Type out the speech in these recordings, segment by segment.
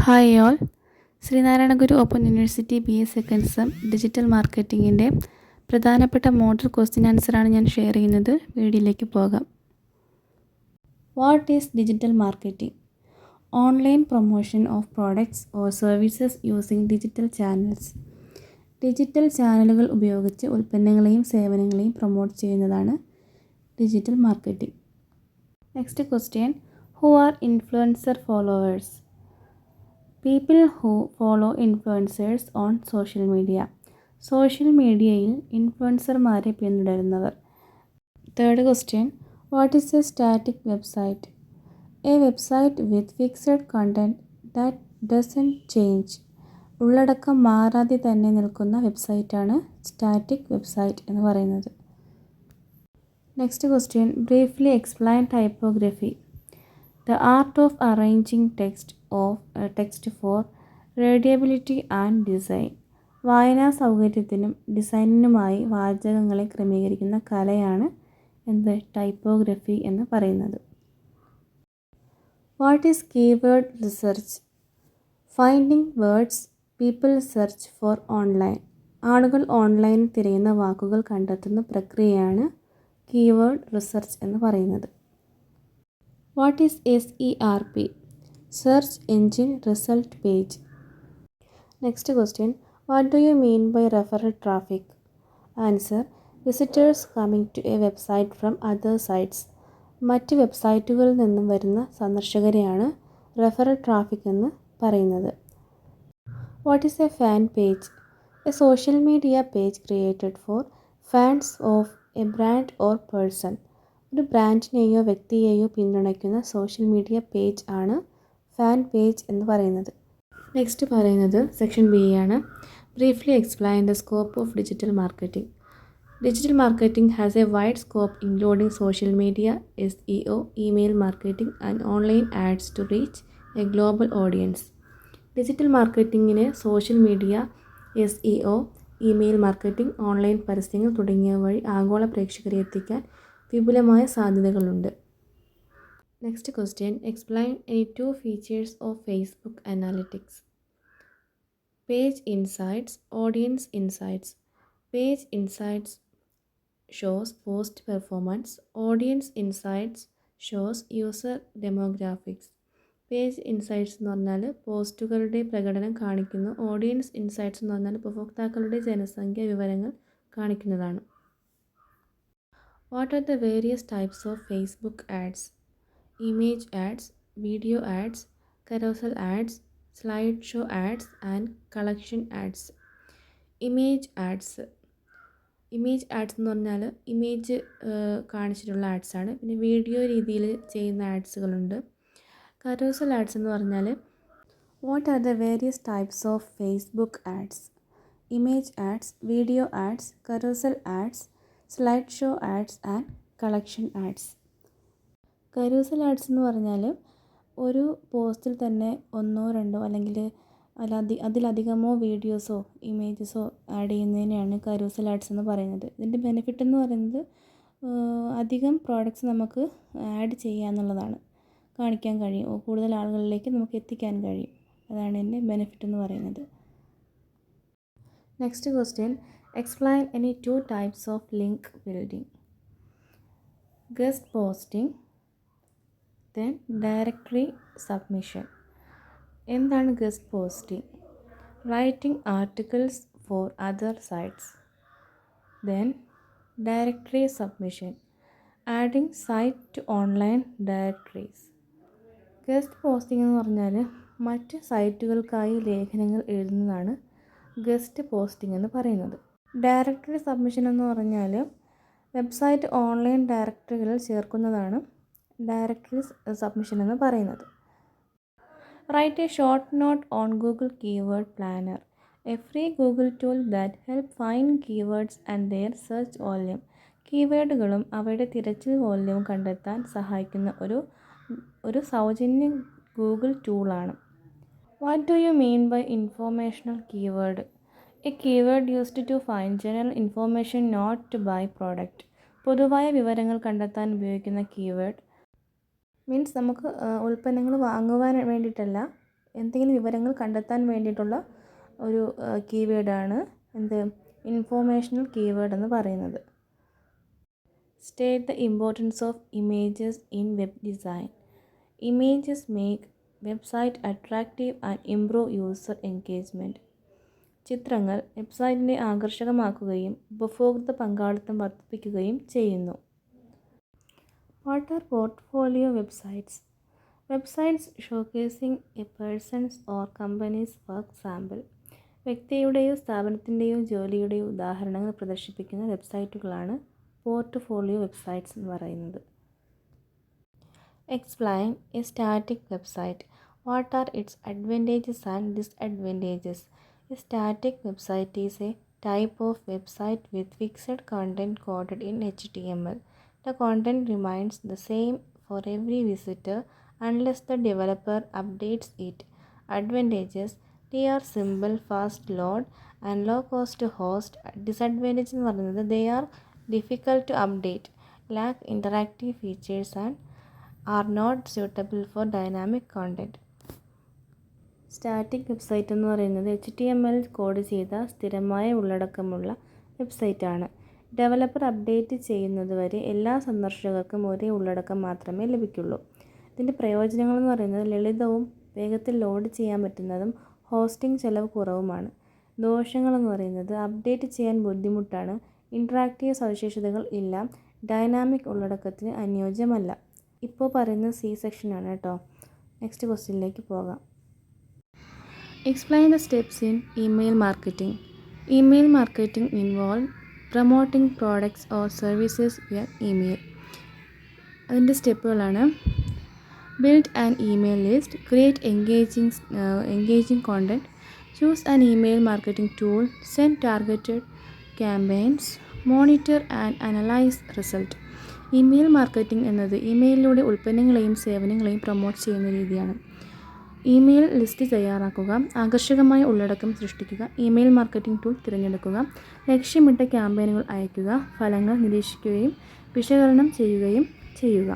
Hi all. Sree Narayana Guru open university BA second sem digital മാർക്കറ്റിങ്ങിൻ്റെ പ്രധാനപ്പെട്ട model question ആൻസറാണ് ഞാൻ ഷെയർ ചെയ്യുന്നത്. വീഡിയോയിലേക്ക് പോകാം. What is digital marketing? Online promotion of products or services using digital channels. Digital ചാനലുകൾ ഉപയോഗിച്ച് ഉൽപ്പന്നങ്ങളെയും സേവനങ്ങളെയും പ്രൊമോട്ട് ചെയ്യുന്നതാണ് digital marketing. Next question, who are influencer followers? People who follow influencers on social media. Social മീഡിയയിൽ ഇൻഫ്ലുവൻസർമാരെ പിന്തുടരുന്നവർ. Third question, what is a static website? A website with fixed content that doesn't change. ഉള്ളടക്കം മാറാതെ തന്നെ നിൽക്കുന്ന വെബ്സൈറ്റാണ് static website എന്ന് പറയുന്നത്. Next question, briefly explain typography. The art of arranging text for readability and design. വായനാ സൗകര്യത്തിനും ഡിസൈനിനുമായി വാചകങ്ങളെ ക്രമീകരിക്കുന്ന കലയാണ് typography എന്ന് പറയുന്നത്. What is keyword research? Finding words people search for online. ആളുകൾ ഓൺലൈനിൽ തിരയുന്ന വാക്കുകൾ കണ്ടെത്തുന്ന പ്രക്രിയയാണ് കീവേഡ് റിസർച്ച് എന്ന് പറയുന്നത്. What is SERP? Search Engine Result Page. Next question, what do you mean by referral traffic? Answer, visitors coming to a website from other sites. മറ്റ് വെബ്സൈറ്റുകളിൽ നിന്നും വരുന്ന സന്ദർശകരെയാണ് റെഫറൽ ട്രാഫിക് എന്ന് പറയുന്നത്. What is a fan page? A social media page created for fans of a brand or person. ഒരു ബ്രാൻഡിനെയോ വ്യക്തിയെയോ പിന്തുണയ്ക്കുന്ന social media page ആണ് ഫാൻ പേജ് എന്ന് പറയുന്നത്. നെക്സ്റ്റ് പറയുന്നത് സെക്ഷൻ B ആണ്. Briefly explain the scope of digital marketing. Digital marketing has a wide scope including social media, SEO, email marketing and online ads to reach a global audience. Digital മാർക്കറ്റിങ്ങിന് social media, SEO, email marketing, online പരസ്യങ്ങൾ തുടങ്ങിയവ വഴി ആഗോള പ്രേക്ഷകരെ എത്തിക്കാൻ വിപുലമായ സാധ്യതകളുണ്ട്. Next question, explain any 2 features of Facebook analytics. Page insights, audience insights. Page insights shows post performance. Audience insights shows user demographics. Page insights എന്ന് പറഞ്ഞാൽ പോസ്റ്റുകളുടെ പ്രകടനം കാണിക്കുന്നു. ഓഡിയൻസ് ഇൻസൈറ്റ്സ് എന്ന് പറഞ്ഞാൽ ഉപഭോക്താക്കളുടെ ജനസംഖ്യ വിവരങ്ങൾ കാണിക്കുന്നതാണ്. What are the various types of Facebook ads? Image ads, video ads, carousel ads, slideshow ads and collection ads. Image ads എന്ന് പറഞ്ഞാൽ ഇമേജ് കാണിച്ചിട്ടുള്ള ആഡ്സാണ്. പിന്നെ വീഡിയോ രീതിയിൽ ചെയ്യുന്ന ആഡ്സുകളുണ്ട്. carousel ads എന്ന് പറഞ്ഞാൽ what are the various types of Facebook ads? Image ads, video ads, carousel ads, slide show ads and collection ads. Carousel ads എന്ന് പറഞ്ഞാൽ ഒരു പോസ്റ്റിൽ തന്നെ 1, 2 അല്ലെങ്കിൽ അതിലധികമോ വീഡിയോസോ ഇമേജസോ ആഡ് ചെയ്യുന്നതിനെയാണ് കരൂസൽ ആഡ്സ് എന്ന് പറയുന്നത്. ഇതിൻ്റെ ബെനിഫിറ്റ് എന്ന് പറയുന്നത് അധികം പ്രോഡക്റ്റ്സ് നമുക്ക് ആഡ് ചെയ്യാന്നുള്ളതാണ്. കാണിക്കാൻ കഴിയും, കൂടുതൽ ആളുകളിലേക്ക് നമുക്ക് എത്തിക്കാൻ കഴിയും. അതാണ് ഇതിൻ്റെ ബെനിഫിറ്റ് എന്ന് പറയുന്നത്. Next question, explain any 2 types of link building. Guest posting, then directory submission. എന്താണ് guest posting? Writing articles for other sites. then directory submission, adding site to online directories. Guest posting എന്ന് പറഞ്ഞാൽ മറ്റ് സൈറ്റുകൾക്കായി ലേഖനങ്ങൾ എഴുതുന്നതാണ് guest posting എന്ന് പറയുന്നത്. Directory submission എന്ന് പറഞ്ഞാൽ website online ഡയറക്ടറികളിൽ ചേർക്കുന്നതാണ് ഡയറക്ടറി സബ്മിഷൻ എന്ന് പറയുന്നത്. Write a short note on Google keyword planner, a free Google tool that help find keywords and their search volume. കീവേഡുകളും അവയുടെ തിരച്ചിൽ വോള്യവും കണ്ടെത്താൻ സഹായിക്കുന്ന ഒരു സൗജന്യ ഗൂഗിൾ ടൂളാണ്. What do you mean by informational keyword? A keyword used to find general information not to buy product. പൊതുവായ വിവരങ്ങൾ കണ്ടെത്താൻ ഉപയോഗിക്കുന്ന കീവേഡ് മീൻസ് നമുക്ക് ഉൽപ്പന്നങ്ങൾ വാങ്ങുവാൻ വേണ്ടിയിട്ടല്ല, എന്തെങ്കിലും വിവരങ്ങൾ കണ്ടെത്താൻ വേണ്ടിയിട്ടുള്ള ഒരു കീവേഡാണ് എന്ത് ഇൻഫോർമേഷണൽ കീവേഡ് എന്ന് പറയുന്നത്. State the importance of images in web design. Images make website attractive and improve user engagement. ചിത്രങ്ങൾ വെബ്സൈറ്റിനെ ആകർഷകമാക്കുകയും ഉപഭോക്തൃ പങ്കാളിത്തം വർദ്ധിപ്പിക്കുകയും ചെയ്യുന്നു. What are portfolio websites? Websites showcasing a person's or companies work sample. വ്യക്തിയുടെയോ സ്ഥാപനത്തിൻ്റെയോ ജോലിയുടെയോ ഉദാഹരണങ്ങൾ പ്രദർശിപ്പിക്കുന്ന വെബ്സൈറ്റുകളാണ് പോർട്ട്ഫോളിയോ വെബ്സൈറ്റ്സ് എന്ന് പറയുന്നത്. Explain a static website. What are its advantages and disadvantages? A static website is a type of website with fixed content coded in HTML. The content remains the same for every visitor unless the developer updates it. Advantages: they are simple, fast load and low cost to host. Disadvantages എന്ന് പറയുന്നത് they are difficult to update, lack interactive features and are not suitable for dynamic content. Static website എന്ന് പറയുന്നത് HTML code ചെയ്ത സ്ഥിരമായ ഉള്ളടക്കമുള്ള വെബ്സൈറ്റാണ്. Developer update ചെയ്യുന്നതുവരെ എല്ലാ സന്ദർശകർക്കും ഒരേ ഉള്ളടക്കം മാത്രമേ ലഭിക്കുള്ളൂ. ഇതിൻ്റെ പ്രയോജനങ്ങളെന്ന് പറയുന്നത് ലളിതവും വേഗത്തിൽ ലോഡ് ചെയ്യാൻ പറ്റുന്നതും ഹോസ്റ്റിംഗ് ചെലവ് കുറവുമാണ്. ദോഷങ്ങളെന്ന് പറയുന്നത് അപ്ഡേറ്റ് ചെയ്യാൻ ബുദ്ധിമുട്ടാണ്, ഇൻട്രാക്റ്റീവ് സവിശേഷതകൾ ഇല്ല, ഡൈനാമിക് ഉള്ളടക്കത്തിന് അനുയോജ്യമല്ല. ഇപ്പോൾ പറയുന്നത് C സെക്ഷനാണ് കേട്ടോ. നെക്സ്റ്റ് ക്വസ്റ്റ്യനിലേക്ക് പോകാം. Explain the steps in email marketing. Email marketing involves promoting products or services via email. അതിൻ്റെ സ്റ്റെപ്പുകളാണ് build an email list, create engaging content, choose an email marketing tool, send targeted campaigns, monitor and analyze result. Email marketing എന്നത് ഇമെയിലിലൂടെ ഉൽപ്പന്നങ്ങളെയും സേവനങ്ങളെയും promote ചെയ്യുന്ന രീതിയാണ്. Email list തയ്യാറാക്കുക, ആകർഷകമായ ഉള്ളടക്കം സൃഷ്ടിക്കുക, ഇമെയിൽ മാർക്കറ്റിംഗ് ടൂൾ തിരഞ്ഞെടുക്കുക, ലക്ഷ്യമിട്ട ക്യാമ്പയിനുകൾ അയയ്ക്കുക, ഫലങ്ങൾ നിരീക്ഷിക്കുകയും വിശകലനം ചെയ്യുകയും ചെയ്യുക.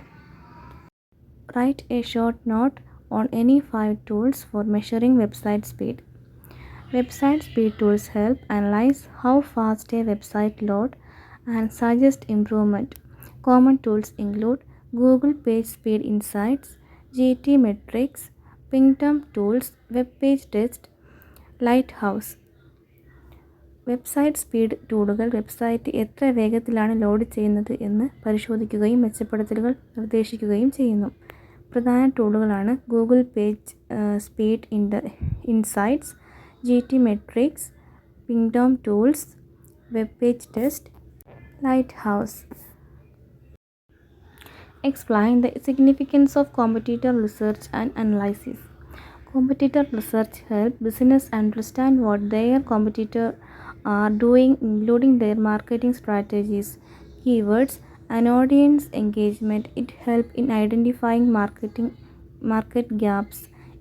Right a short note on any 5 tools for measuring website speed. Website speed tools help analyze how fast a website loads and suggest improvement. Common tools include Google Page Speed Insights, GTmetrix, Pingdom Tools, Web Page Test, Lighthouse. Website speed ടൂളുകൾ website എത്ര വേഗത്തിലാണ് load ചെയ്യുന്നത് എന്ന് പരിശോധിക്കുകയും മെച്ചപ്പെടുത്തലുകൾ നിർദ്ദേശിക്കുകയും ചെയ്യുന്നു. പ്രധാന ടൂളുകളാണ് Google page speed insights, GTmetrix, Pingdom Tools, Web Page Test, Lighthouse. Explain the significance of competitor research and analysis. Competitor research helps business understand what their competitors are doing, including their marketing strategies, keywords, and audience engagement. It helps in identifying market gaps,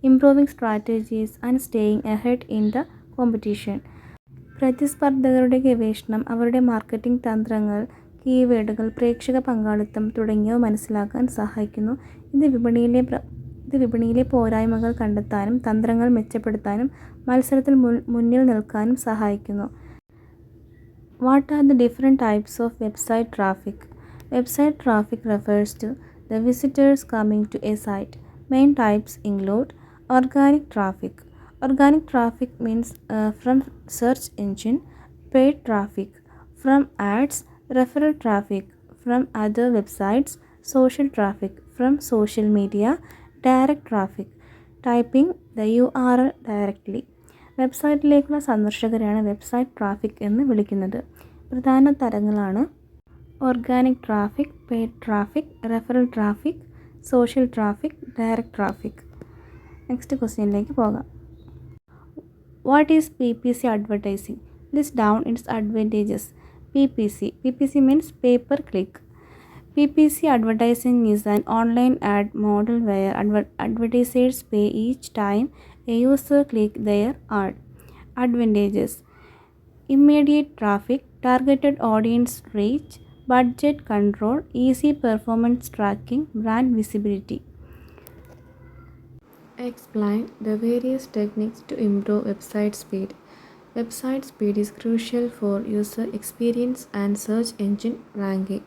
improving strategies, and staying ahead in the competition. പ്രതിസ്പർധകരുടെ ഗവേഷണം അവരുടെ marketing തന്ത്രങ്ങൾ, കീവേഡുകൾ, പ്രേക്ഷക പങ്കാളിത്തം തുടങ്ങിയവ മനസ്സിലാക്കാൻ സഹായിക്കുന്നു. ഇത് വിപണിയിലെ പോരായ്മകൾ കണ്ടെത്താനും തന്ത്രങ്ങൾ മെച്ചപ്പെടുത്താനും മത്സരത്തിൽ മുന്നിൽ നിൽക്കാനും സഹായിക്കുന്നു. What are the different types of website traffic? Website traffic refers to the visitors coming to a site. Main types include organic traffic. Organic traffic means from search engine, paid traffic from ads, referral traffic from other websites, social traffic from social media, direct traffic, typing the URL directly. വെബ്സൈറ്റിലേക്കുള്ള സന്ദർശകരെയാണ് website traffic എന്ന് വിളിക്കുന്നത്. പ്രധാന തരങ്ങളാണ് organic traffic, paid traffic, referral traffic, social traffic, direct traffic. Next ക്വസ്റ്റ്യനിലേക്ക് പോകാം. What is PPC advertising? List down its advantages. PPC means pay per click. PPC advertising is an online ad model where advertisers pay each time a user clicks their ad. Advantages: immediate traffic, targeted audience reach, budget control, easy performance tracking, brand visibility. Explain the various techniques to improve website speed. Website speed is crucial for user experience and search engine ranking.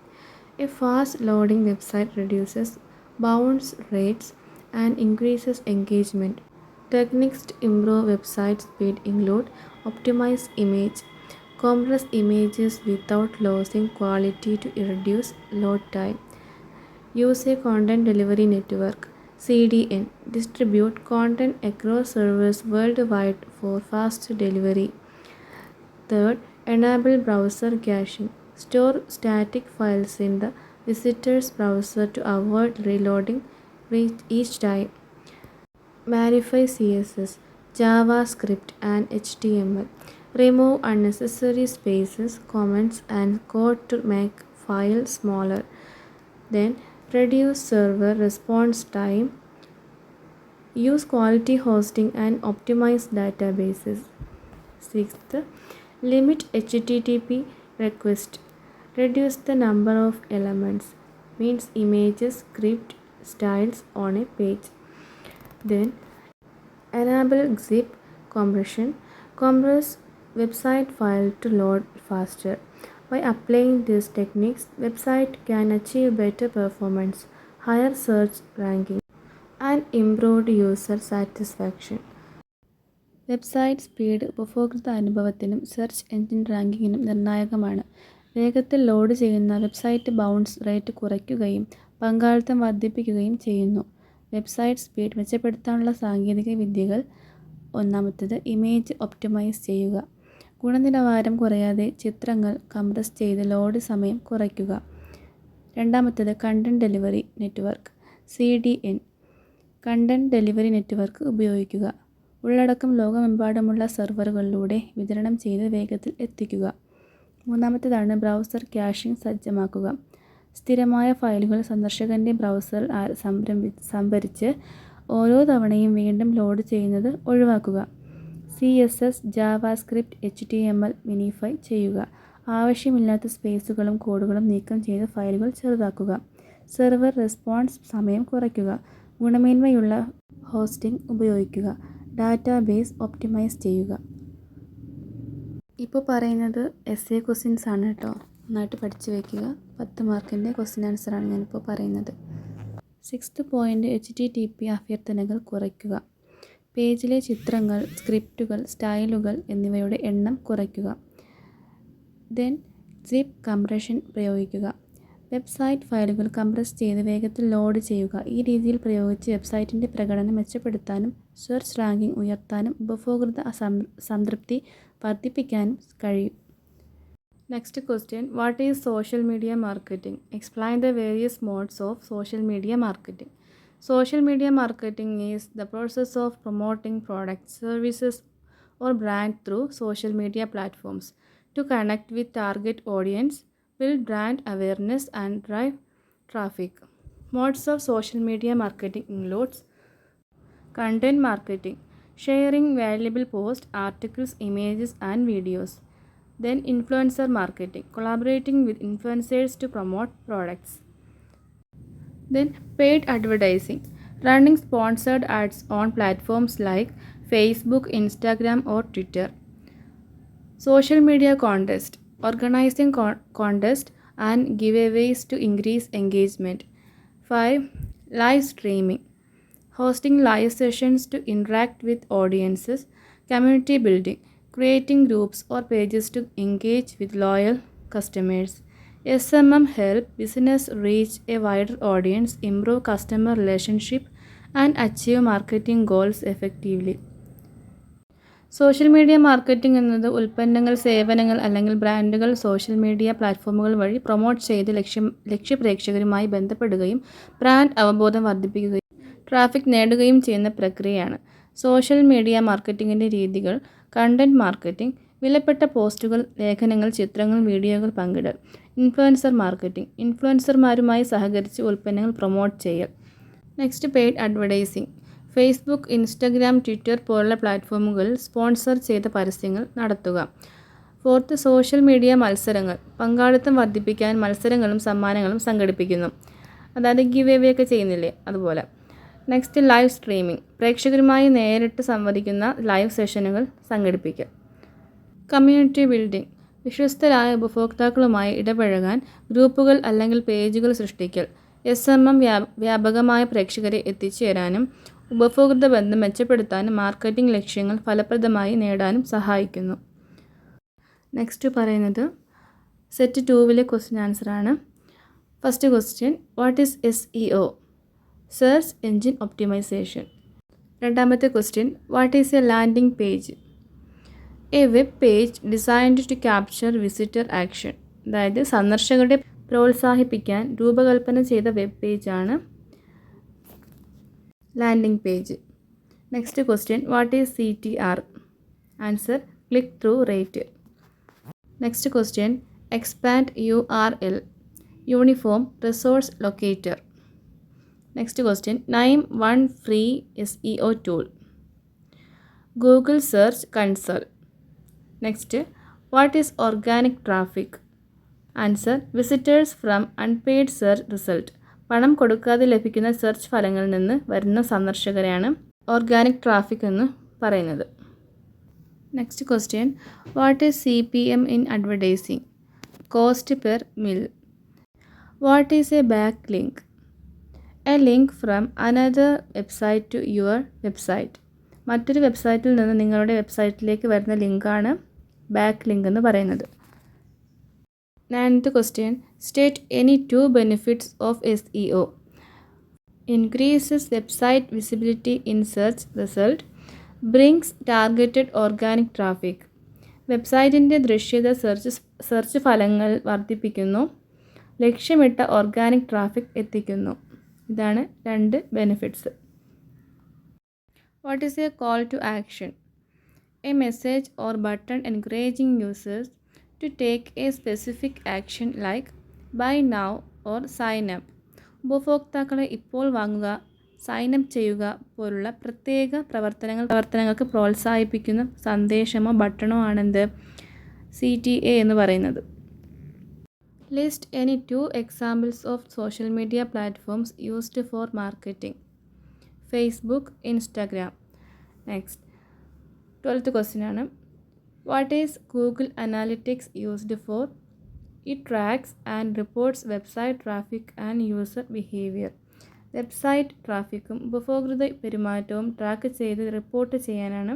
A fast loading website reduces bounce rates and increases engagement. Techniques to improve website speed include optimize image, compress images without losing quality to reduce load time. Use a content delivery network (CDN). Distribute content across servers worldwide for fast delivery. Third, enable browser caching. Store static files in the visitor's browser to avoid reloading each time. Verify CSS, JavaScript, and HTML. Remove unnecessary spaces, comments, and code to make files smaller. Then, reduce server response time. Use quality hosting and optimize databases. Sixth, limit HTTP request. Reduce the number of elements, means images, script, styles on a page. Then, enable zip compression. Compress website file to load faster. By applying these techniques, website can achieve better performance, higher search ranking, and improved user satisfaction. Website speed ഉപഭോക്തൃ അനുഭവത്തിനും search engine റാങ്കിങ്ങിനും നിർണായകമാണ്. വേഗത്തിൽ load ചെയ്യുന്ന website bounce rate കുറയ്ക്കുകയും പങ്കാളിത്തം വർദ്ധിപ്പിക്കുകയും ചെയ്യുന്നു. Website speed മെച്ചപ്പെടുത്താനുള്ള സാങ്കേതിക വിദ്യകൾ: ഒന്നാമത്തേത്, ഇമേജ് ഒപ്റ്റിമൈസ് ചെയ്യുക. ഗുണനിലവാരം കുറയാതെ ചിത്രങ്ങൾ കംപ്രസ് ചെയ്ത് ലോഡ് സമയം കുറയ്ക്കുക. രണ്ടാമത്തേത്, content delivery network (CDN). Content delivery network ഉപയോഗിക്കുക. ഉള്ളടക്കം ലോകമെമ്പാടുമുള്ള സെർവറുകളിലൂടെ വിതരണം ചെയ്ത് വേഗത്തിൽ എത്തിക്കുക. മൂന്നാമത്തേതാണ് ബ്രൗസർ ക്യാഷിംഗ് സജ്ജമാക്കുക. സ്ഥിരമായ ഫയലുകൾ സന്ദർശകൻ്റെ ബ്രൗസറിൽ സംഭരിച്ച് ഓരോ തവണയും വീണ്ടും ലോഡ് ചെയ്യുന്നത് ഒഴിവാക്കുക. CSS, JavaScript, HTML മിനിഫൈ ചെയ്യുക. ആവശ്യമില്ലാത്ത സ്പേസുകളും കോഡുകളും നീക്കം ചെയ്ത് ഫയലുകൾ ചെറുതാക്കുക. സെർവർ റെസ്പോൺസ് സമയം കുറയ്ക്കുക. ഗുണമേന്മയുള്ള ഹോസ്റ്റിംഗ് ഉപയോഗിക്കുക. ഡാറ്റാബേസ് ഒപ്റ്റിമൈസ് ചെയ്യുക. ഇപ്പോൾ പറയുന്നത് essay ക്വസ്റ്റ്യൻസ് ആണ് കേട്ടോ. നന്നായിട്ട് പഠിച്ചു വയ്ക്കുക. 10 മാർക്കിൻ്റെ ക്വസ്റ്റ്യൻ ആൻസറാണ് ഞാനിപ്പോൾ പറയുന്നത്. 6th പോയിൻ്റ്, HTTP അഭ്യർത്ഥനകൾ കുറയ്ക്കുക. പേജിലെ ചിത്രങ്ങൾ, സ്ക്രിപ്റ്റുകൾ, സ്റ്റൈലുകൾ എന്നിവയുടെ എണ്ണം കുറയ്ക്കുക. ദെൻ സിപ്പ് കംപ്രഷൻ പ്രയോഗിക്കുക. വെബ്സൈറ്റ് ഫയലുകൾ കംപ്രസ് ചെയ്ത് വേഗത്തിൽ ലോഡ് ചെയ്യുക. ഈ രീതിയിൽ പ്രയോഗിച്ച് വെബ്സൈറ്റിൻ്റെ പ്രകടനം മെച്ചപ്പെടുത്താനും സെർച്ച് റാങ്കിംഗ് ഉയർത്താനും ഉപഭോക്തൃ സംതൃപ്തി വർദ്ധിപ്പിക്കാനും കഴിയും. Next question, what is social media marketing? Explain the various modes of social media marketing. Social media marketing is the process of promoting products, services, or brand through social media platforms to connect with target audience, build brand awareness, and drive traffic. Modes of social media marketing includes content marketing, sharing valuable posts, articles, images, and videos. Then influencer marketing, collaborating with influencers to promote products. Then paid advertising, running sponsored ads on platforms like Facebook, Instagram, or Twitter. Social media contest, organizing contests and giveaways to increase engagement. 5. Live streaming, hosting live sessions to interact with audiences. Community building, creating groups or pages to engage with loyal customers. SMM help business reach a wider audience, improve customer relationship, and achieve marketing goals effectively. Social media marketing എന്നത് ഉൽപ്പന്നങ്ങൾ, സേവനങ്ങൾ അല്ലെങ്കിൽ ബ്രാൻഡുകൾ social media പ്ലാറ്റ്ഫോമുകൾ വഴി promote ചെയ്ത് ലക്ഷ്യപ്രേക്ഷകരുമായി ബന്ധപ്പെടുകയും brand അവബോധം വർദ്ധിപ്പിക്കുകയും ട്രാഫിക് നേടുകയും ചെയ്യുന്ന പ്രക്രിയയാണ്. സോഷ്യൽ മീഡിയ മാർക്കറ്റിംഗിൻ്റെ രീതികൾ: കണ്ടന്റ് മാർക്കറ്റിംഗ്, വിലപ്പെട്ട പോസ്റ്റുകൾ, ലേഖനങ്ങൾ, ചിത്രങ്ങൾ, വീഡിയോകൾ പങ്കിടൽ. ഇൻഫ്ലുവൻസർ മാർക്കറ്റിംഗ്, ഇൻഫ്ലുവൻസർമാരുമായി സഹകരിച്ച് ഉൽപ്പന്നങ്ങൾ പ്രൊമോട്ട് ചെയ്യൽ. Next, paid advertising, Facebook, Instagram, Twitter പോലുള്ള പ്ലാറ്റ്ഫോമുകളിൽ സ്പോൺസർ ചെയ്ത പരസ്യങ്ങൾ നടത്തുക. 4th, സോഷ്യൽ മീഡിയ മത്സരങ്ങൾ, പങ്കാളിത്തം വർദ്ധിപ്പിക്കാൻ മത്സരങ്ങളും സമ്മാനങ്ങളും സംഘടിപ്പിക്കുന്നു. അതായത് ഗിവ് അവേ ഒക്കെ ചെയ്യുന്നില്ലേ, അതുപോലെ. Next live streaming. പ്രേക്ഷകരുമായി നേരിട്ട് സംവദിക്കുന്ന ലൈവ് സെഷനുകൾ സംഘടിപ്പിക്കൽ. Community building. വിശ്വസ്തരായ ഉപഭോക്താക്കളുമായി ഇടപഴകാൻ ഗ്രൂപ്പുകൾ അല്ലെങ്കിൽ പേജുകൾ സൃഷ്ടിക്കൽ. SMM വ്യാപകമായ പ്രേക്ഷകരെ എത്തിച്ചേരാനും ഉപഭോക്തൃ ബന്ധം മെച്ചപ്പെടുത്താനും മാർക്കറ്റിംഗ് ലക്ഷ്യങ്ങൾ ഫലപ്രദമായി നേടാനും സഹായിക്കുന്നു. നെക്സ്റ്റ് പറയുന്നത് സെറ്റ് 2 ക്വസ്റ്റ്യൻ ആൻസറാണ്. First question, what is SEO? Search engine optimization. രണ്ടാമത്തെ question, what is a landing page? A web page designed to capture visitor action. അതായത് സന്ദർശകരുടെ പ്രോത്സാഹിപ്പിക്കാൻ രൂപകൽപ്പന ചെയ്ത വെബ് പേജാണ് landing page. Next question, what is CTR? Answer, click through rate. Next question, expand URL. Uniform resource locator. Next question, name one free SEO tool. Google search console. Next, what is organic traffic? Answer, visitors from unpaid search result. പണം കൊടുക്കാതെ ലഭിക്കുന്ന search ഫലങ്ങളിൽ നിന്ന് വരുന്ന സന്ദർശകരെയാണ് organic traffic എന്ന് പറയുന്നത്. Next question, what is CPM in advertising? Cost per mille. What is a back link? A link from another website to your website. മറ്റൊരു വെബ്സൈറ്റിൽ നിന്ന് നിങ്ങളുടെ വെബ്സൈറ്റിലേക്ക് വരുന്ന ലിങ്കാണ് ബാക്ക് ലിങ്ക് എന്ന് പറയുന്നത്. Ninth question, state any 2 benefits of SEO. Increases website visibility in search result. Brings targeted organic traffic. വെബ്സൈറ്റിൻ്റെ ദൃശ്യത സെർച്ച് ഫലങ്ങൾ വർദ്ധിപ്പിക്കുന്നു. ലക്ഷ്യമിട്ട ഓർഗാനിക് ട്രാഫിക് എത്തിക്കുന്നു. ഇതാണ് 2 benefits. What is a call to action? A message or button encouraging users to take a specific action like buy now or sign up. ഉപഭോക്താക്കളെ ഇപ്പോൾ വാങ്ങുക, സൈൻ അപ്പ് ചെയ്യുക പോലുള്ള പ്രത്യേക പ്രവർത്തനങ്ങൾക്ക് പ്രോത്സാഹിപ്പിക്കുന്ന സന്ദേശമോ ബട്ടണോ ആണെന്ത് CTA എന്ന് പറയുന്നത്. List any 2 examples of social media platforms used for marketing. Facebook, Instagram. Next 12th question ആണ്, what is Google analytics used for? It tracks and reports website traffic and user behaviour. Website ട്രാഫിക്കും ഉപഭോക്തൃ പെരുമാറ്റവും track ചെയ്ത് report ചെയ്യാനാണ്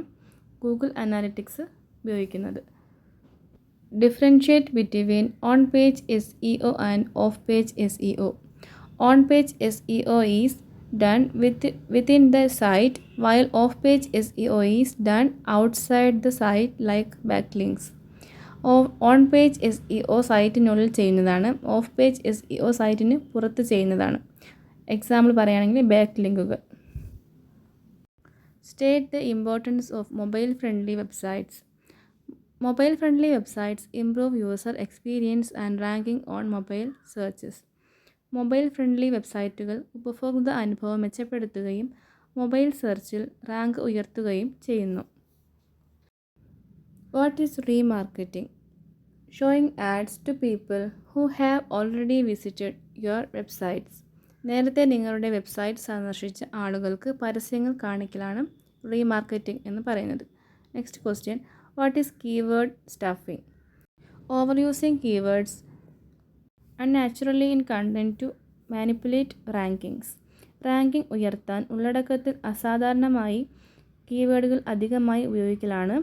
Google analytics ഉപയോഗിക്കുന്നത്. Differentiate between on page SEO and off page SEO. On page SEO is done within the site while off page SEO is done outside the site like backlinks. On page SEO സൈറ്റിനുള്ളിൽ ചെയ്യുന്നതാണ്, of page SEO സൈറ്റിന് പുറത്ത് ചെയ്യുന്നതാണ്. Example പറയുകയാണെങ്കിൽ back ലിങ്കുകൾ. State the importance of mobile friendly websites. Mobile friendly websites improve user experience and ranking on mobile searches. Mobile friendly വെബ്സൈറ്റുകൾ ഉപഭോക്തൃ അനുഭവം മെച്ചപ്പെടുത്തുകയും mobile സെർച്ചിൽ റാങ്ക് ഉയർത്തുകയും ചെയ്യുന്നു. What is remarketing? Showing ads to people who have already visited your websites. നേരത്തെ നിങ്ങളുടെ website സന്ദർശിച്ച ആളുകൾക്ക് പരസ്യങ്ങൾ കാണിക്കലാണ് റീമാർക്കറ്റിംഗ് എന്ന് പറയുന്നത്. Next question, what is keyword stuffing? Over using keywords unnaturally in content to manipulate rankings. Ranking ഉയർത്താൻ ഉള്ളടക്കത്തിൽ അസാധാരണമായി കീവേഡുകൾ അധികമായി ഉപയോഗിക്കലാണ്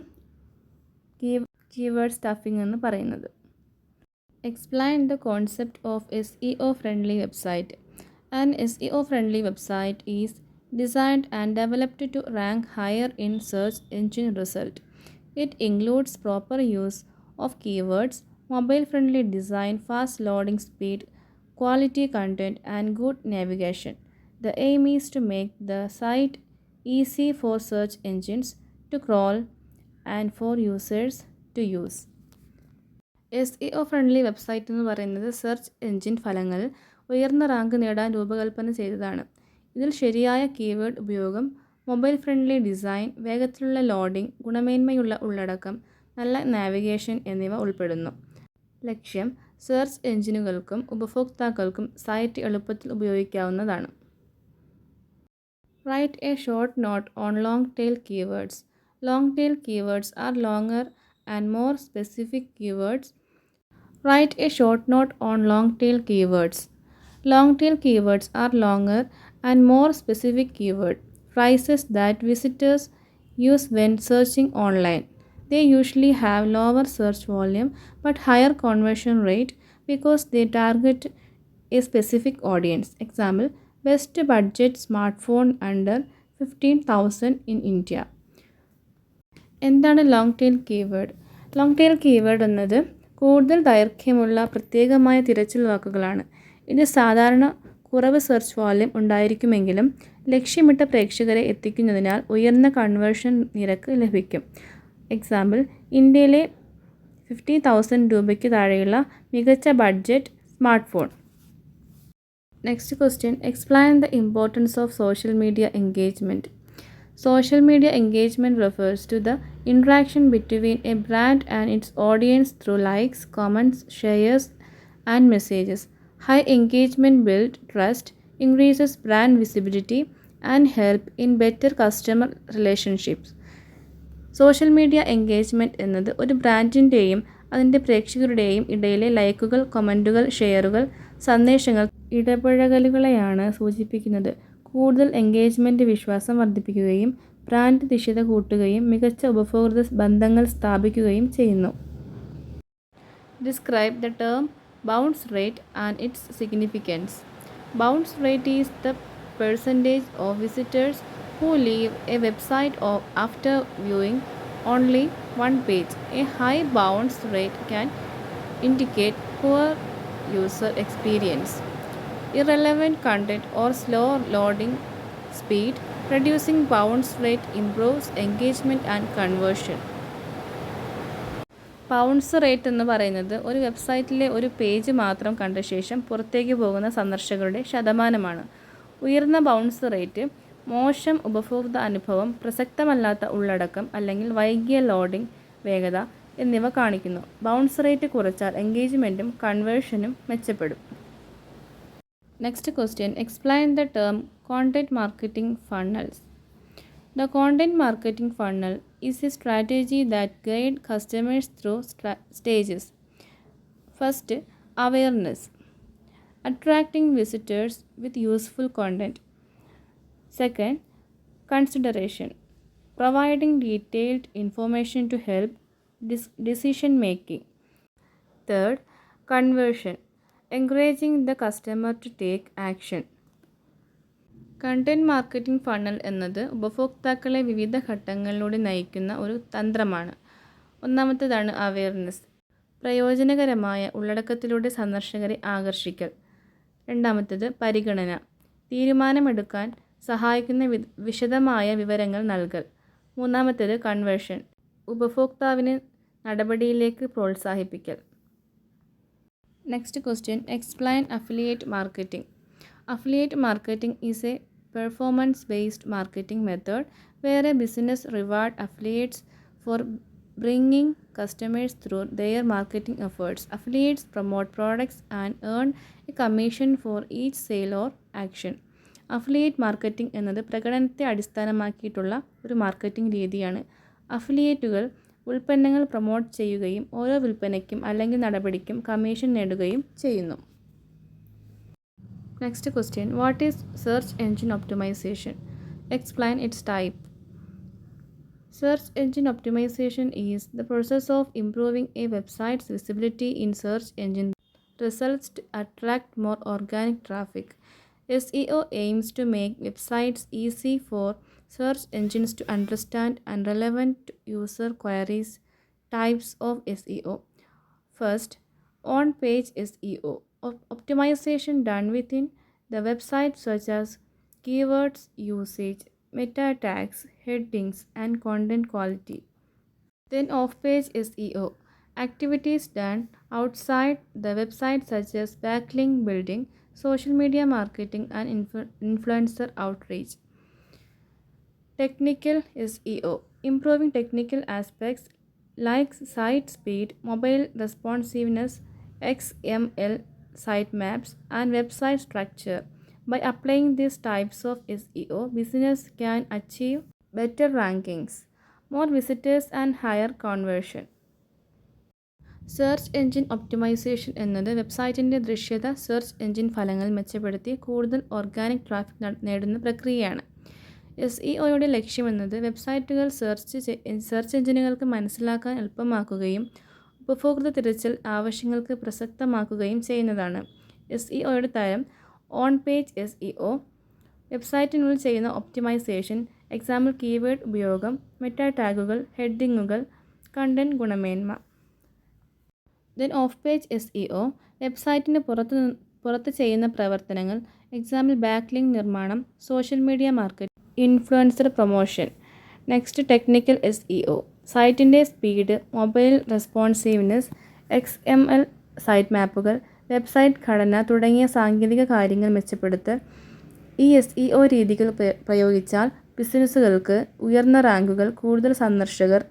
കീവേഡ് സ്റ്റഫിംഗ് എന്ന് പറയുന്നത്. Explain the concept of SEO friendly website. An SEO friendly website is designed and developed to rank higher in search engine result. It includes proper use of keywords, mobile friendly design, fast loading speed, quality content and good navigation. The aim is to make the site easy for search engines to crawl and for users to use. SEO friendly website എന്ന് പറയുന്നത് search engine ഫലങ്ങൾ ഉയർന്ന rank നേടാൻ രൂപകൽപ്പന ചെയ്തതാണ്. ഇതിൽ ശരിയായ keyword ഉപയോഗം, മൊബൈൽ ഫ്രണ്ട്ലി ഡിസൈൻ, വേഗത്തിലുള്ള ലോഡിംഗ്, ഗുണമേന്മയുള്ള ഉള്ളടക്കം, നല്ല നാവിഗേഷൻ എന്നിവ ഉൾപ്പെടുന്നു. ലക്ഷ്യം സെർച്ച് എഞ്ചിനുകൾക്കും ഉപഭോക്താക്കൾക്കും സൈറ്റ് എളുപ്പത്തിൽ ഉപയോഗിക്കാവുന്നതാണ്. Write a short note on long tail keywords. Long tail keywords are longer and more specific keywords. Write a short note on long tail keywords. Long tail keywords are longer and more specific keyword phrases that visitors use when searching online. They usually have lower search volume but higher conversion rate because they target a specific audience. Example: best budget smartphone under 15,000 in India. എന്താണ് long tail keyword? Long tail keyword എന്നത് കൂടുതൽ ദൈർഘ്യമുള്ള പ്രത്യേകമായ തിരച്ചിൽ വാക്കുകളാണ്. ഇത് സാധാരണ കുറവ് സെർച്ച് വോള്യം ഉണ്ടായിരിക്കുമെങ്കിലും ലക്ഷ്യമിട്ട പ്രേക്ഷകരെ എത്തിക്കുന്നതിനാൽ ഉയർന്ന കൺവേർഷൻ നിരക്ക് ലഭിക്കും. എക്സാമ്പിൾ: ഇന്ത്യയിലെ 50,000 രൂപയ്ക്ക് താഴെയുള്ള മികച്ച budget smart phone. Next question: explain the importance of social media engagement. Social media engagement refers to the interaction between a brand and its audience through likes, comments, shares, and messages. High engagement builds trust, increases brand visibility, and help in better customer relationships. Social media engagement എന്നത് ഒരു ബ്രാൻഡിൻ്റെയും അതിൻ്റെ പ്രേക്ഷകരുടെയും ഇടയിലെ ലൈക്കുകൾ, കമൻറ്റുകൾ, ഷെയറുകൾ, സന്ദേശങ്ങൾ, ഇടപഴകലുകളെയാണ് സൂചിപ്പിക്കുന്നത്. കൂടുതൽ engagement വിശ്വാസം വർദ്ധിപ്പിക്കുകയും ബ്രാൻഡ് ദിശത കൂട്ടുകയും മികച്ച ഉപഭോക്തൃ ബന്ധങ്ങൾ സ്ഥാപിക്കുകയും ചെയ്യുന്നു. Describe the term bounce rate and it's significance. Bounce rate is the percentage of visitors who leave a website after viewing only one page. A high bounce rate can indicate poor user experience, irrelevant content, or slow loading speed. Reducing bounce rate improves engagement and conversion. Bounce rate എന്ന് പറയുന്നത് ഒരു വെബ്സൈറ്റിലെ ഒരു page മാത്രം കണ്ട ശേഷം പുറത്തേക്ക് പോകുന്ന സന്ദർശകരുടെ ശതമാനമാണ്. ഉയർന്ന ബൗൺസ് റേറ്റ് മോശം ഉപഭോക്തൃ അനുഭവം, പ്രസക്തമല്ലാത്ത ഉള്ളടക്കം അല്ലെങ്കിൽ വൈകിയ ലോഡിംഗ് വേഗത എന്നിവ കാണിക്കുന്നു. ബൗൺസ് റേറ്റ് കുറച്ചാൽ എൻഗേജ്മെൻറ്റും കൺവേർഷനും മെച്ചപ്പെടും. Next question: explain the term content marketing funnels. The content marketing funnel is a strategy that guides customers through stages. First, awareness, attracting visitors with useful content. Second, consideration, providing detailed information to help decision making. Third, conversion, encouraging the customer to take action. Content marketing funnel എന്നത് ഉപഭോക്താക്കളെ വിവിധ ഘട്ടങ്ങളിലൂടെ നയിക്കുന്ന ഒരു തന്ത്രമാണ്. ഒന്നാമത്തേതാണ് awareness, പ്രയോജനകരമായ ഉള്ളടക്കത്തിലൂടെ സന്ദർശകരെ ആകർഷിക്കൽ. രണ്ടാമത്തേത് പരിഗണന, തീരുമാനമെടുക്കാൻ സഹായിക്കുന്ന വിശദമായ വിവരങ്ങൾ നൽകൽ. മൂന്നാമത്തേത് കൺവേർഷൻ, ഉപഭോക്താവിനെ നടപടിയിലേക്ക് പ്രോത്സാഹിപ്പിക്കൽ. Next question: explain affiliate marketing. Affiliate marketing is a performance-based marketing method where a business rewards affiliates for bringing customers through their marketing efforts. Affiliates promote products and earn a commission for each sale or action. Affiliate marketing എന്നത് പ്രകടനത്തെ അടിസ്ഥാനമാക്കിയിട്ടുള്ള ഒരു marketing രീതിയാണ്. അഫിലിയേറ്റുകൾ ഉൽപ്പന്നങ്ങൾ promote ചെയ്യുകയും ഓരോ വിൽപ്പനയ്ക്കും അല്ലെങ്കിൽ നടപടിക്കും commission നേടുകയും ചെയ്യുന്നു. Next question: what is search engine optimization? Explain its type. Search engine optimization is the process of improving a website's visibility in search engine results to attract more organic traffic. SEO aims to make websites easy for search engines to understand and relevant user queries. Types of SEO. First, on-page SEO. Optimization done within the website such as keywords usage, meta tags, headings, and content quality. Then off-page SEO. Activities done outside the website such as backlink building, social media marketing, and influencer outreach. Technical SEO. Improving technical aspects like site speed, mobile responsiveness, XML sitemaps, and website structure. By applying these types of SEO, business can achieve better rankings, more visitors, and higher conversion. Search engine optimisation എന്നത് വെബ്സൈറ്റിൻ്റെ ദൃശ്യത search engine ഫലങ്ങൾ മെച്ചപ്പെടുത്തി കൂടുതൽ organic traffic നേടുന്ന പ്രക്രിയയാണ്. SEOയുടെ ലക്ഷ്യമെന്നത് വെബ്സൈറ്റുകൾ search എഞ്ചിനുകൾക്ക് മനസ്സിലാക്കാൻ എളുപ്പമാക്കുകയും ഉപഭോക്തൃ തിരച്ചിൽ ആവശ്യങ്ങൾക്ക് പ്രസക്തമാക്കുകയും ചെയ്യുന്നതാണ്. SEOയുടെ തരം: ഓൺ പേജ് SEO, വെബ്സൈറ്റിനുള്ളിൽ ചെയ്യുന്ന ഒപ്റ്റിമൈസേഷൻ, എക്സാമ്പിൾ കീവേഡ് ഉപയോഗം, മെറ്റാ ടാഗുകൾ, ഹെഡിങ്ങുകൾ, കണ്ടന്റ് ഗുണമേന്മ. ദെൻ ഓഫ് പേജ് SEO, വെബ്സൈറ്റിന് പുറത്ത് ചെയ്യുന്ന പ്രവർത്തനങ്ങൾ, എക്സാമ്പിൾ ബാക്ക്ലിങ്ക് നിർമ്മാണം, social media marketing, influencer promotion. Next technical SEO, സൈറ്റിൻ്റെ speed, mobile responsiveness, XML site മാപ്പുകൾ, വെബ്സൈറ്റ് ഘടന തുടങ്ങിയ സാങ്കേതിക കാര്യങ്ങൾ മെച്ചപ്പെടുത്തൽ. ഈ SEO രീതികൾ പ്രയോഗിച്ചാൽ ബിസിനസ്സുകൾക്ക് ഉയർന്ന റാങ്കുകൾ, കൂടുതൽ സന്ദർശകർ,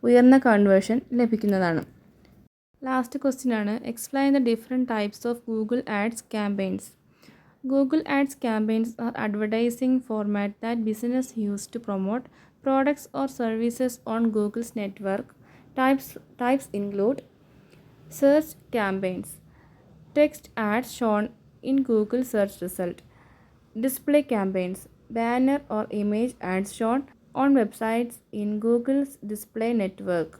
ഉയർന്ന കൺവേർഷൻ ലഭിക്കുന്നതാണ്. ലാസ്റ്റ് ക്വസ്റ്റ്യൻ ആണ്, explain the different types of Google ads campaigns. Google Ads campaigns are advertising format that business use to promote products or services on Google's network. Types include search campaigns, text ads shown in Google search result, display campaigns, banner or image ads shown on websites in Google's display network,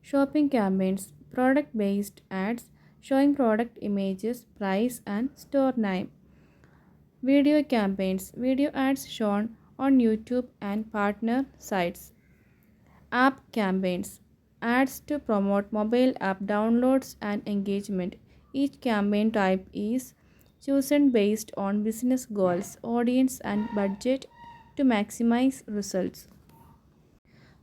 shopping campaigns, product-based ads showing product images, price and store name, video campaigns, video ads shown on YouTube and partner sites, app campaigns, ads to promote mobile app downloads and engagement. Each campaign type is chosen based on business goals, audience and budget to maximize results.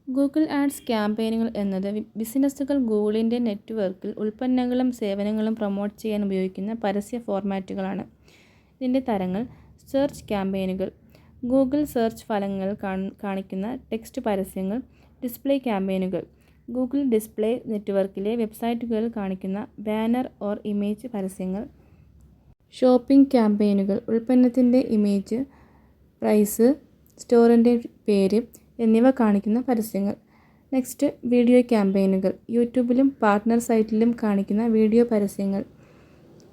Google ads ക്യാമ്പയിനുകൾ എന്നത് ബിസിനസ്സുകൾ ഗൂഗിളിൻ്റെ നെറ്റ്വർക്കിൽ ഉൽപ്പന്നങ്ങളും സേവനങ്ങളും promote ചെയ്യാൻ ഉപയോഗിക്കുന്ന പരസ്യ ഫോർമാറ്റുകളാണ്. ഇതിൻ്റെ തരങ്ങൾ: സെർച്ച് ക്യാമ്പയിനുകൾ, ഗൂഗിൾ സെർച്ച് ഫലങ്ങൾ കാണിക്കുന്ന ടെക്സ്റ്റ് പരസ്യങ്ങൾ. ഡിസ്പ്ലേ ക്യാമ്പയിനുകൾ, ഗൂഗിൾ ഡിസ്പ്ലേ നെറ്റ്വർക്കിലെ വെബ്സൈറ്റുകളിൽ കാണിക്കുന്ന ബാനർ ഓർ ഇമേജ് പരസ്യങ്ങൾ. ഷോപ്പിംഗ് ക്യാമ്പയിനുകൾ, ഉൽപ്പന്നത്തിൻ്റെ ഇമേജ്, പ്രൈസ്, സ്റ്റോറിൻ്റെ പേര് എന്നിവ കാണിക്കുന്ന പരസ്യങ്ങൾ. നെക്സ്റ്റ് വീഡിയോ ക്യാമ്പയിനുകൾ, യൂട്യൂബിലും പാർട്ട്ണർ സൈറ്റിലും കാണിക്കുന്ന വീഡിയോ പരസ്യങ്ങൾ.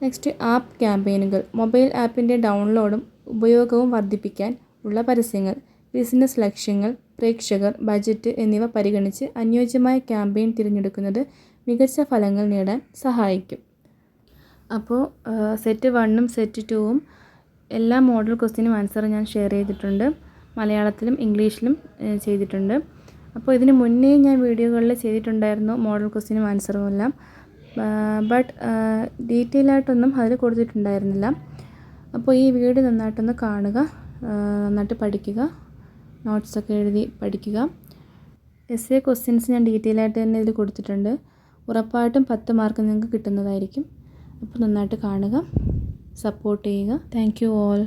നെക്സ്റ്റ് ആപ്പ് ക്യാമ്പയിനുകൾ, മൊബൈൽ ആപ്പിൻ്റെ ഡൗൺലോഡും ഉപയോഗവും വർദ്ധിപ്പിക്കാൻ ഉള്ള പരസ്യങ്ങൾ. ബിസിനസ് ലക്ഷ്യങ്ങൾ, പ്രേക്ഷകർ, ബജറ്റ് എന്നിവ പരിഗണിച്ച് അനുയോജ്യമായ ക്യാമ്പയിൻ തിരഞ്ഞെടുക്കുന്നത് മികച്ച ഫലങ്ങൾ നേടാൻ സഹായിക്കും. അപ്പോൾ സെറ്റ് 1ഉം സെറ്റ് 2ഉം എല്ലാ മോഡൽ ക്വസ്റ്റ്യനും ആൻസർ ഞാൻ ഷെയർ ചെയ്തിട്ടുണ്ട്. മലയാളത്തിലും ഇംഗ്ലീഷിലും ചെയ്തിട്ടുണ്ട്. അപ്പോൾ ഇതിന് മുന്നേ ഞാൻ വീഡിയോകളിൽ ചെയ്തിട്ടുണ്ടായിരുന്നു മോഡൽ ക്വസ്റ്റ്യനും ആൻസറും എല്ലാം. ബട്ട് ഡീറ്റെയിൽ ആയിട്ടൊന്നും അതിൽ കൊടുത്തിട്ടുണ്ടായിരുന്നില്ല. അപ്പോൾ ഈ വീഡിയോ നന്നായിട്ടൊന്ന് കാണുക, നന്നായിട്ട് പഠിക്കുക, നോട്ട്സൊക്കെ എഴുതി പഠിക്കുക. essay ക്വസ്റ്റ്യൻസ് ഞാൻ ഡീറ്റെയിൽ ആയിട്ട് തന്നെ ഇതിൽ കൊടുത്തിട്ടുണ്ട്. ഉറപ്പായിട്ടും 10 മാർക്ക് നിങ്ങൾക്ക് കിട്ടുന്നതായിരിക്കും. അപ്പോൾ നന്നായിട്ട് കാണുക, സപ്പോർട്ട് ചെയ്യുക. Thank you all.